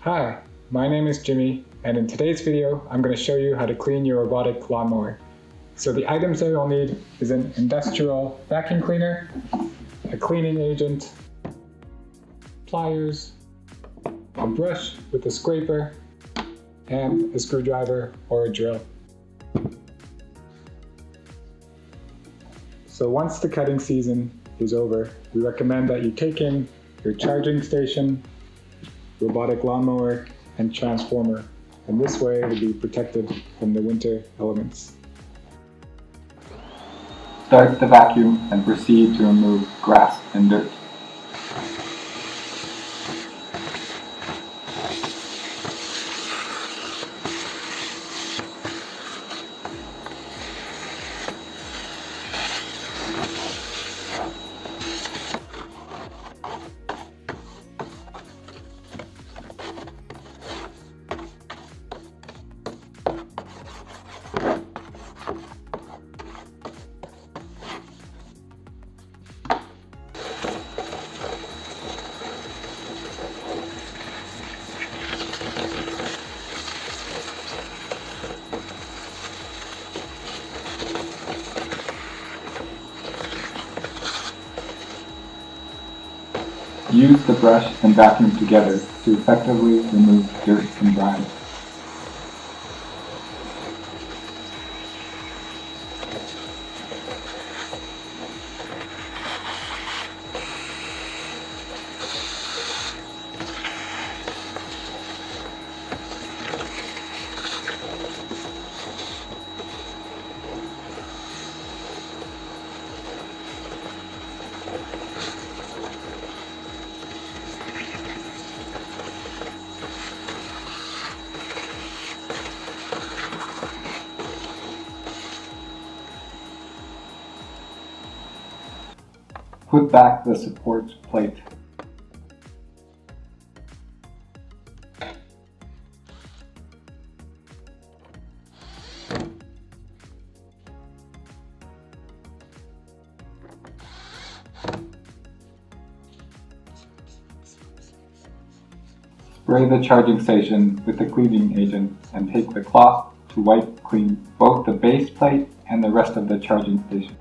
Hi, my name is Jimmy, and in today's video, I'm going to show you how to clean your robotic lawnmower. So the items that you'll need is an industrial vacuum cleaner, a cleaning agent, pliers, a brush with a scraper, and a screwdriver or a drill. So once the cutting season is over, we recommend that you take in your charging station, robotic lawnmower, and transformer, and this way it will be protected from the winter elements. Start the vacuum and proceed to remove grass and dirt. Use the brush and vacuum together to effectively remove dirt and grime. Put back the support plate. Spray the charging station with the cleaning agent and take the cloth to wipe clean both the base plate and the rest of the charging station.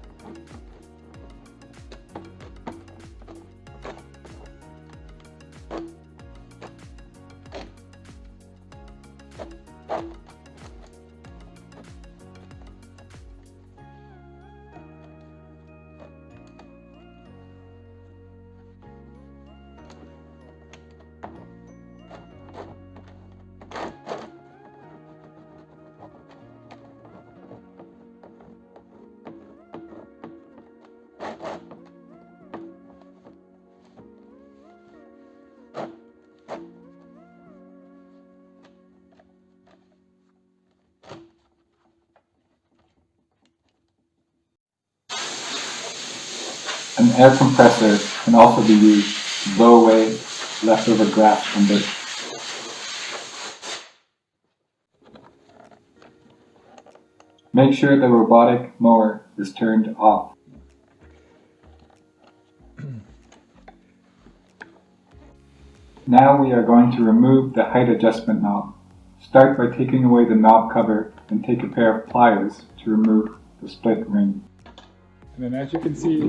An air compressor can also be used to blow away leftover grass and dirt. Make sure the robotic mower is turned off. Now we are going to remove the height adjustment knob. Start by taking away the knob cover and take a pair of pliers to remove the split ring. And then as you can see,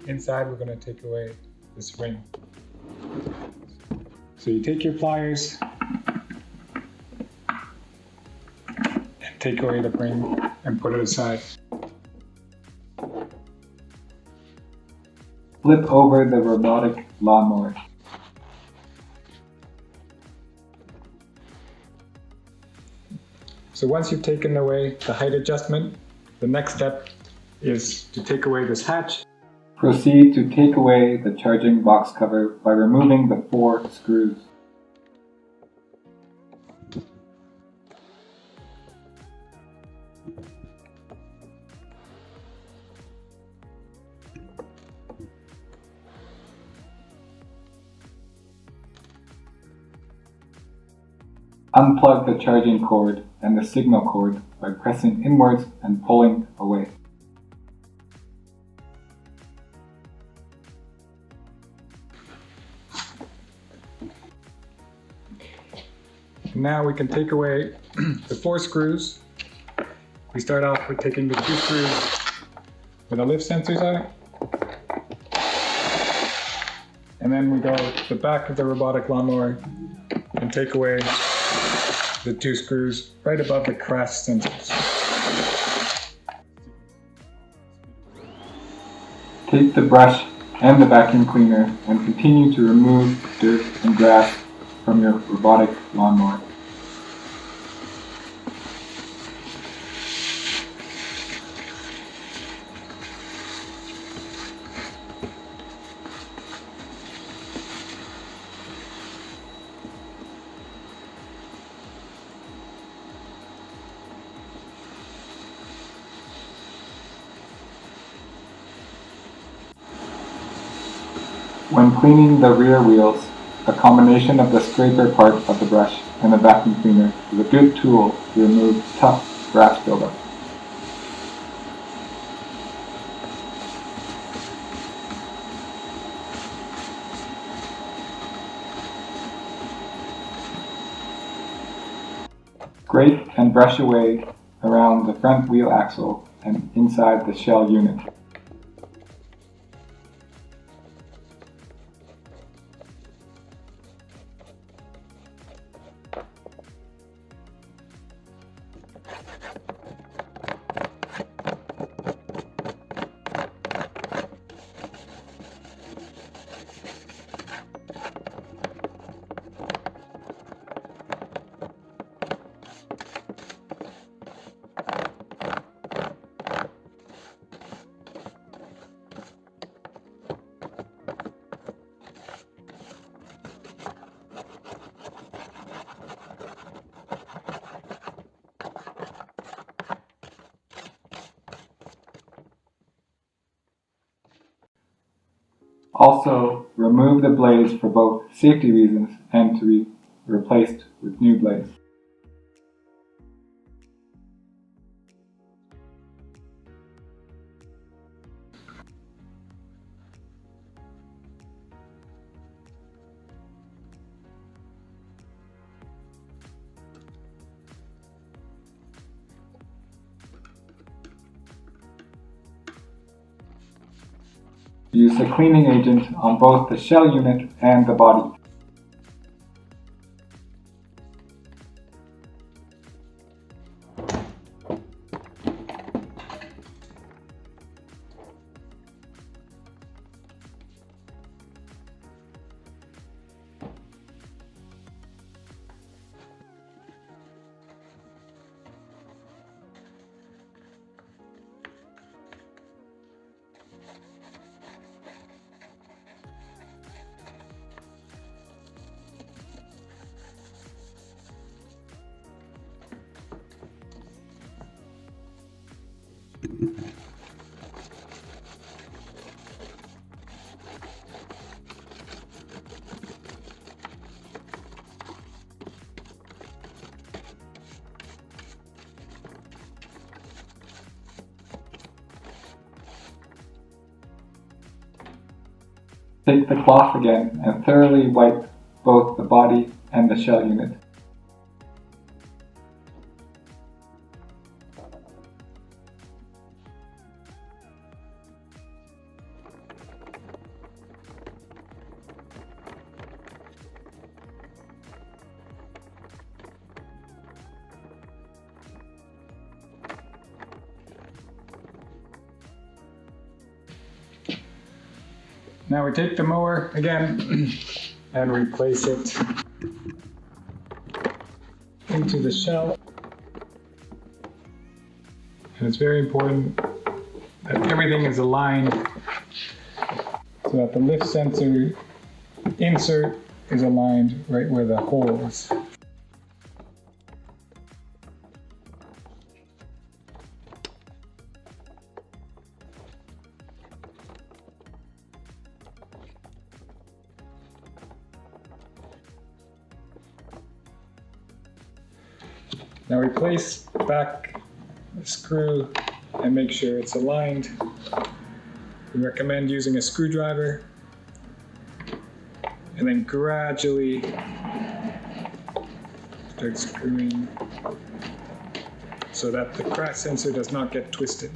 inside we're going to take away this ring. So you take your pliers and take away the ring and put it aside. Flip over the robotic lawnmower. So once you've taken away the height adjustment, the next step is to take away this hatch. Proceed to take away the charging box cover by removing the 4 screws. Unplug the charging cord and the signal cord by pressing inwards and pulling away. Now we can take away the 4 screws. We start off with taking the 2 screws with the lift sensors out. And then we go to the back of the robotic lawnmower and take away the 2 screws right above the crash sensors. Take the brush and the vacuum cleaner and continue to remove dirt and grass from your robotic lawnmower. When cleaning the rear wheels, a combination of the scraper part of the brush and the vacuum cleaner is a good tool to remove tough grass buildup. Scrape and brush away around the front wheel axle and inside the shell unit. Also, remove the blades for both safety reasons and to be replaced with new blades. Use the cleaning agent on both the shell unit and the body. Take the cloth again and thoroughly wipe both the body and the shell unit. Now we take the mower again and we place it into the shell. And it's very important that everything is aligned so that the lift sensor insert is aligned right where the hole is. Now we place back the screw and make sure it's aligned. We recommend using a screwdriver and then gradually start screwing so that the crash sensor does not get twisted.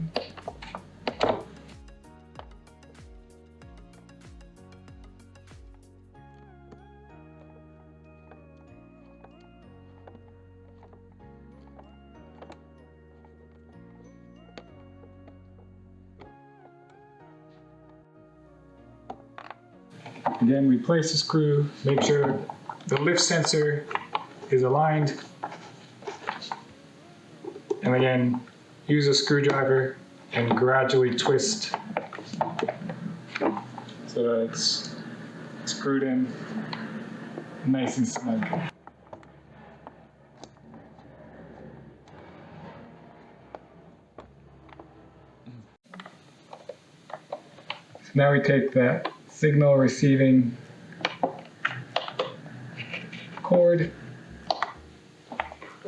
Again, we place the screw, make sure the lift sensor is aligned, and again, use a screwdriver and gradually twist so that it's screwed in nice and snug. So now we take that signal receiving cord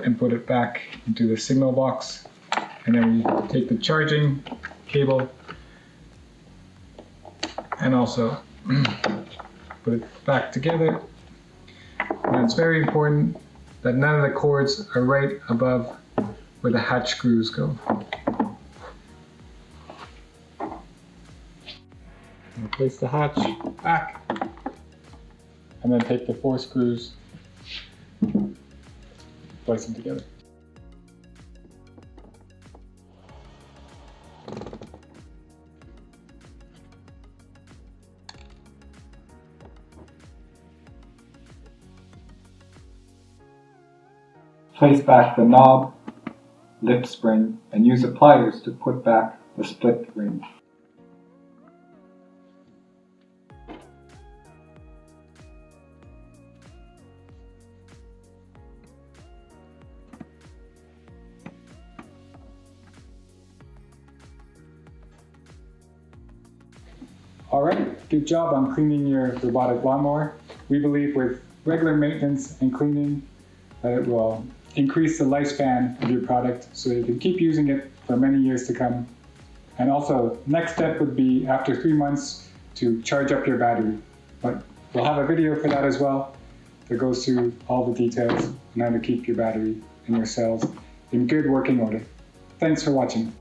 and put it back into the signal box, and then we take the charging cable and also put it back together. And it's very important that none of the cords are right above where the hatch screws go. And place the hatch back, and then take the 4 screws, place them together. Place back the knob, lift spring, and use the pliers to put back the split ring. Alright, good job on cleaning your robotic lawnmower. We believe with regular maintenance and cleaning that it will increase the lifespan of your product so you can keep using it for many years to come. And also, next step would be after 3 months to charge up your battery. But we'll have a video for that as well that goes through all the details on how to keep your battery and your cells in good working order. Thanks for watching.